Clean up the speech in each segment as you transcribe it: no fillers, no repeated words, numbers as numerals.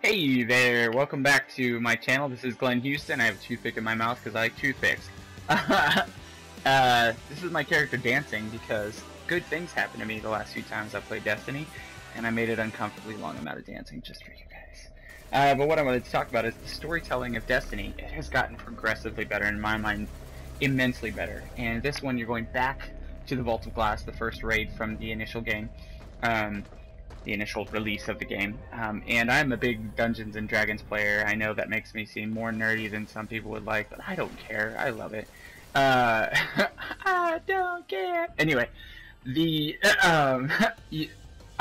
Hey there, welcome back to my channel. This is Glenn Houston. I have a toothpick in my mouth because I like toothpicks. This is my character dancing because good things happened to me the last few times I played Destiny, and I made an uncomfortably long amount of dancing just for you guys. But what I wanted to talk about is the storytelling of Destiny. It has gotten progressively better, in my mind, immensely better. And this one, you're going back to the Vault of Glass, the first raid from the initial game. The initial release of the game, and I'm a big Dungeons and Dragons player. I know that makes me seem more nerdy than some people would like, but I don't care. I love it. I don't care. Anyway, I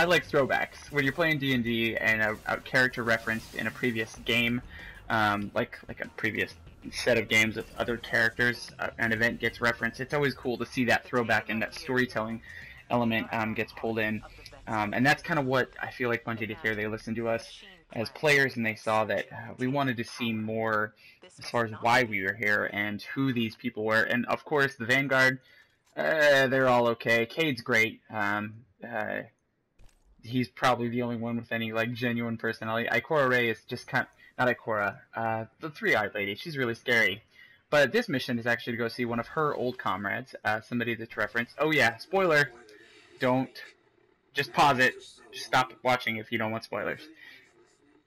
like throwbacks. When you're playing D&D and a character referenced in a previous game, like a previous set of games with other characters, an event gets referenced. It's always cool to see that throwback and that storytelling element gets pulled in. And that's kind of what I feel like Bungie did here. They listened to us as players, and they saw that we wanted to see more as far as why we were here and who these people were. And of course, the Vanguard, they're all okay. Cade's great. He's probably the only one with any like genuine personality. Scaaaaarrryy is just kind of, not Ikora, the three-eyed lady. She's really scary. But this mission is actually to go see one of her old comrades, somebody that's referenced. Oh yeah, spoiler. Don't. Just pause it. Just stop watching if you don't want spoilers.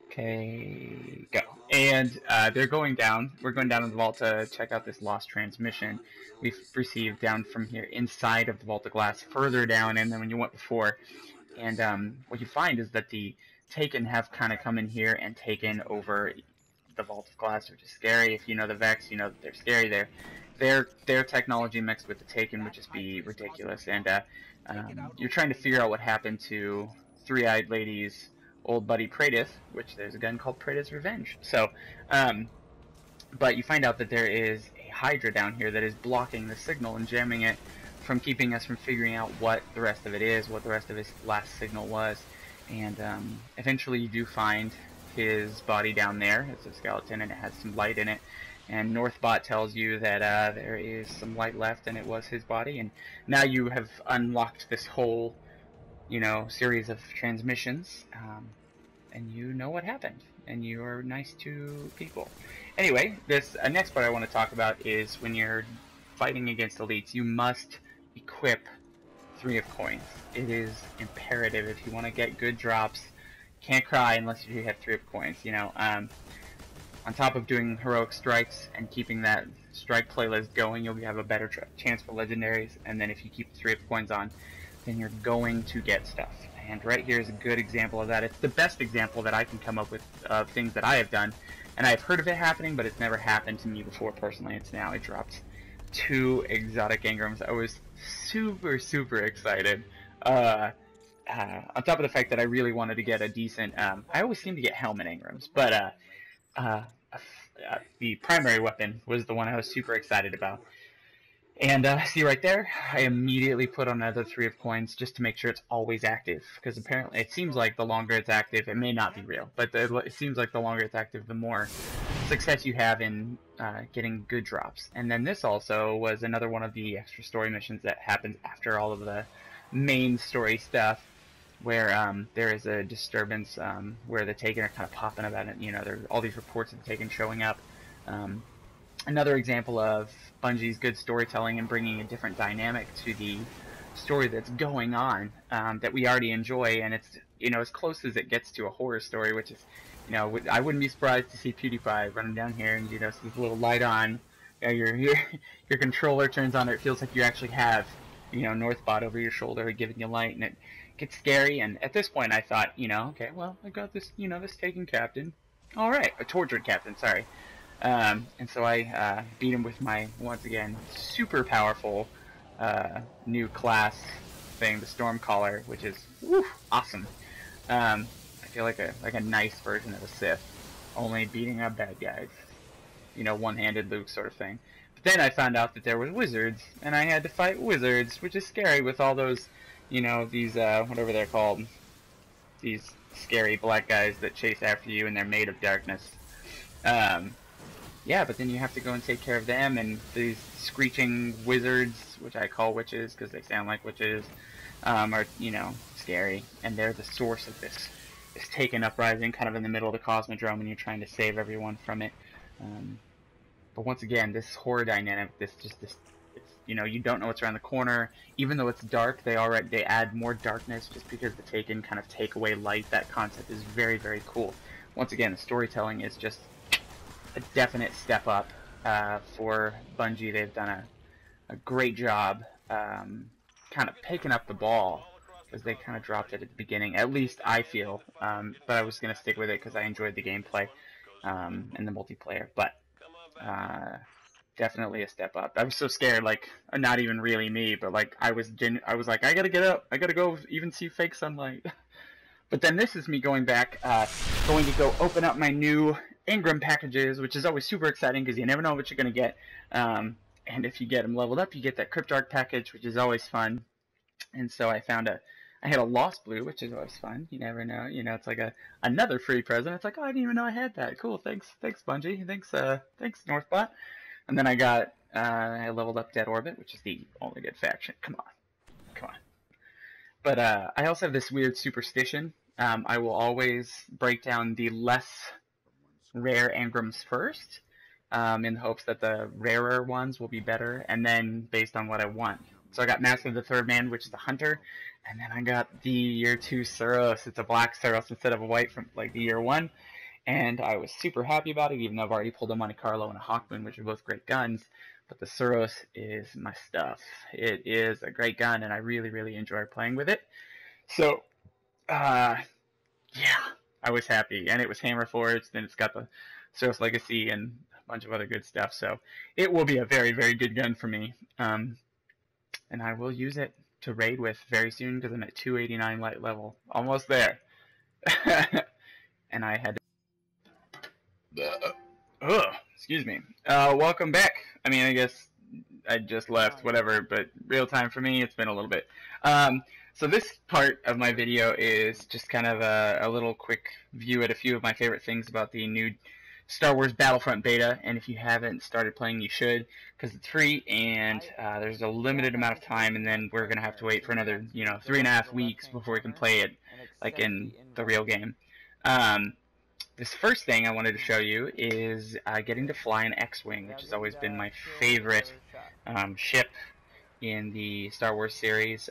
Okay, go. And they're going down. We're going down in the vault to check out this lost transmission we've received down from here inside of the Vault of Glass, further down in than when you went before. And what you find is that the Taken have kind of come in here and taken over the Vault of Glass, which is scary. If you know the Vex, you know that they're scary. Their technology mixed with the Taken would just be ridiculous. And you're trying to figure out what happened to Three-Eyed Lady's old buddy Praedyth, which there's a gun called Praedyth's Revenge. So, but you find out that there is a Hydra down here that is blocking the signal and jamming it from keeping us from figuring out what the rest of it is, what the rest of his last signal was. And eventually you do find his body down there. It's a skeleton and it has some light in it. And Northbot tells you that there is some light left, and it was his body. And now you have unlocked this whole, series of transmissions, and you know what happened. And you are nice to people. Anyway, this next part I want to talk about is when you're fighting against elites, you must equip 3 of coins. It is imperative if you want to get good drops. Can't cry unless you have 3 of coins. On top of doing heroic strikes and keeping that strike playlist going, you'll have a better chance for legendaries. And then if you keep 3 of coins on, then you're going to get stuff. And right here is a good example of that. It's the best example that I can come up with of things that I have done. And I've heard of it happening, but it's never happened to me before personally. It's now. I dropped 2 exotic engrams. I was super, super excited. On top of the fact that I really wanted to get a decent... I always seem to get helmet engrams, but... the primary weapon was the one I was super excited about. And see right there, I immediately put on another 3 of coins just to make sure it's always active, because apparently it seems like the longer it's active, it may not be real, but it seems like the longer it's active, the more success you have in getting good drops. And then this also was another one of the extra story missions that happens after all of the main story stuff, where there is a disturbance where the Taken are kind of popping about it. There are all these reports of the Taken showing up. Another example of Bungie's good storytelling and bringing a different dynamic to the story that's going on that we already enjoy, and it's as close as it gets to a horror story, which is I wouldn't be surprised to see PewDiePie running down here and see this little light on. Your controller turns on. It feels like you actually have Northbot over your shoulder giving you light, and it gets scary. And at this point I thought, okay, well, I got this, this Taken captain. Alright, a tortured captain, sorry. And so I beat him with my, once again, super powerful new class thing, the Stormcaller, which is awesome. I feel like a nice version of a Sith, only beating up bad guys. One-handed Luke sort of thing. But then I found out that there were wizards, and I had to fight wizards, which is scary with all those these, whatever they're called, these scary black guys that chase after you, and they're made of darkness. Yeah, but then you have to go and take care of them, and these screeching wizards, which I call witches because they sound like witches, are, scary, and they're the source of this this Taken uprising kind of in the middle of the Cosmodrome, and you're trying to save everyone from it. But once again, this horror dynamic, it's, you know, you don't know what's around the corner. Even though it's dark, they add more darkness just because the Taken kind of take away light. That concept is very, very cool. Once again, the storytelling is just a definite step up for Bungie. They've done a great job kind of picking up the ball, because they kind of dropped it at the beginning. At least I feel, but I was going to stick with it because I enjoyed the gameplay and the multiplayer. But definitely a step up. I was so scared, like, not even really me, but like I was like, I gotta get up, I gotta go even see fake sunlight. But then this is me going back, going to go open up my new Engram packages, which is always super exciting because you never know what you're gonna get. And if you get them leveled up, you get that Cryptarch package, which is always fun. And so I had a Lost Blue, which is always fun. You never know. You know, it's like another free present. It's like, oh, I didn't even know I had that. Cool, thanks Bungie. Thanks Northbot. And then I leveled up Dead Orbit, which is the only good faction. Come on. But I also have this weird superstition. I will always break down the less rare engrams first, in the hopes that the rarer ones will be better, and then based on what I want. So I got Master of the Third Man, which is the Hunter, and then I got the Year 2 Suros. It's a black Suros instead of a white from like the Year 1, and I was super happy about it, even though I've already pulled a Monte Carlo and a Hawkmoon, which are both great guns. But the Suros is my stuff. It is a great gun, and I really, really enjoy playing with it. So, yeah, I was happy, and it was hammer forged, and it's got the Suros Legacy and a bunch of other good stuff. So it will be a very, very good gun for me. And I will use it to raid with very soon because I'm at 289 light level. Almost there. And I had to... excuse me. Welcome back. I mean, I guess I just left, whatever, but real time for me, it's been a little bit. So this part of my video is just kind of a little quick view at a few of my favorite things about the new Star Wars Battlefront beta, and if you haven't started playing, you should, because it's free, and there's a limited amount of time, and then we're going to have to wait for another, 3.5 weeks before we can play it, like in the real game. This first thing I wanted to show you is getting to fly an X-Wing, which has always been my favorite ship in the Star Wars series.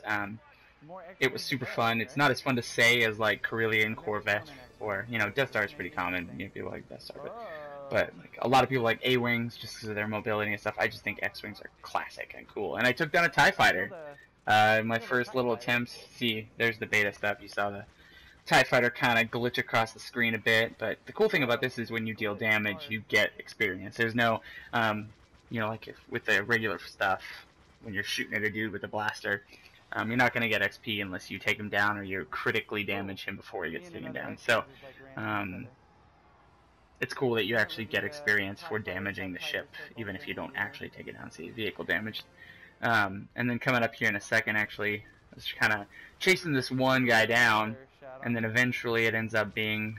It was super fun. It's not as fun to say as like Corellian Corvette, or Death Star is pretty common. People like Death Star, but like a lot of people like A-Wings just because of their mobility and stuff. I just think X-Wings are classic and cool. And I took down a TIE Fighter. My first little attempt. See, there's the beta stuff. You saw the TIE Fighter kind of glitch across the screen a bit, but the cool thing about this is when you deal damage, you get experience. There's no, like with the regular stuff, when you're shooting at a dude with a blaster. You're not going to get XP unless you take him down or you critically damage him before he gets taken down. So, it's cool that you actually get experience for damaging the ship, even if you don't actually take it down, see vehicle damage. And then coming up here in a second, actually, I was kind of chasing this one guy down, and then eventually it ends up being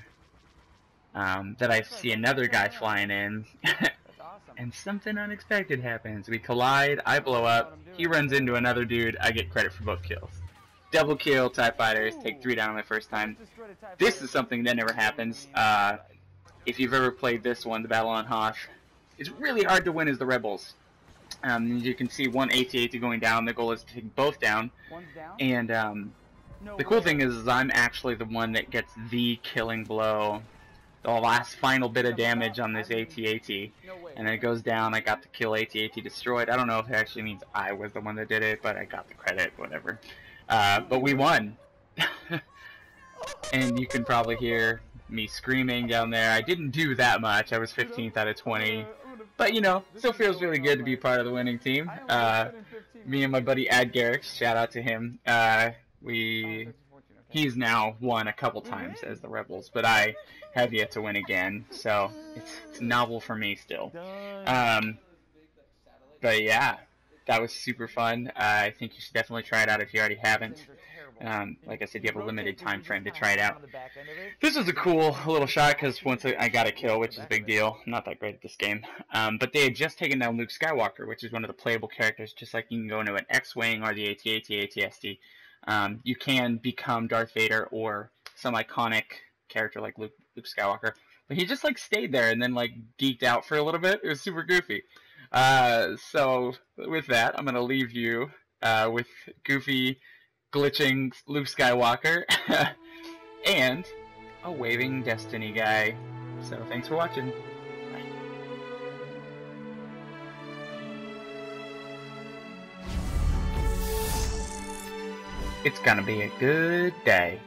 that I see another guy flying in. And something unexpected happens. We collide, I blow up, he runs into another dude, I get credit for both kills. Double kill, TIE Fighters, take 3 down my first time. This is something that never happens. If you've ever played this one, the Battle on Hoth, it's really hard to win as the Rebels. You can see one AT-AT going down, the goal is to take both down. And the cool thing is I'm actually the one that gets the killing blow. The last final bit of damage on this AT-AT, and then it goes down. I got the kill, AT-AT destroyed. I don't know if it actually means I was the one that did it, but I got the credit, whatever. But we won. And you can probably hear me screaming down there. I didn't do that much. I was 15th out of 20. But, still feels really good to be part of the winning team. Me and my buddy Ad Garrick, shout out to him. He's now won a couple times as the Rebels, but I have yet to win again, so it's novel for me still. But yeah, that was super fun. I think you should definitely try it out if you already haven't. Like I said, you have a limited time frame to try it out. This was a cool little shot because once I got a kill, which is a big deal. I'm not that great at this game. But they had just taken down Luke Skywalker, which is one of the playable characters, just like you can go into an X-Wing or the AT-AT, AT-ST. You can become Darth Vader or some iconic character like Luke Skywalker. But he just like stayed there and then like geeked out for a little bit. It was super goofy. So with that, I'm gonna leave you with goofy, glitching Luke Skywalker and a waving Destiny guy. So thanks for watching. Bye. It's gonna be a good day.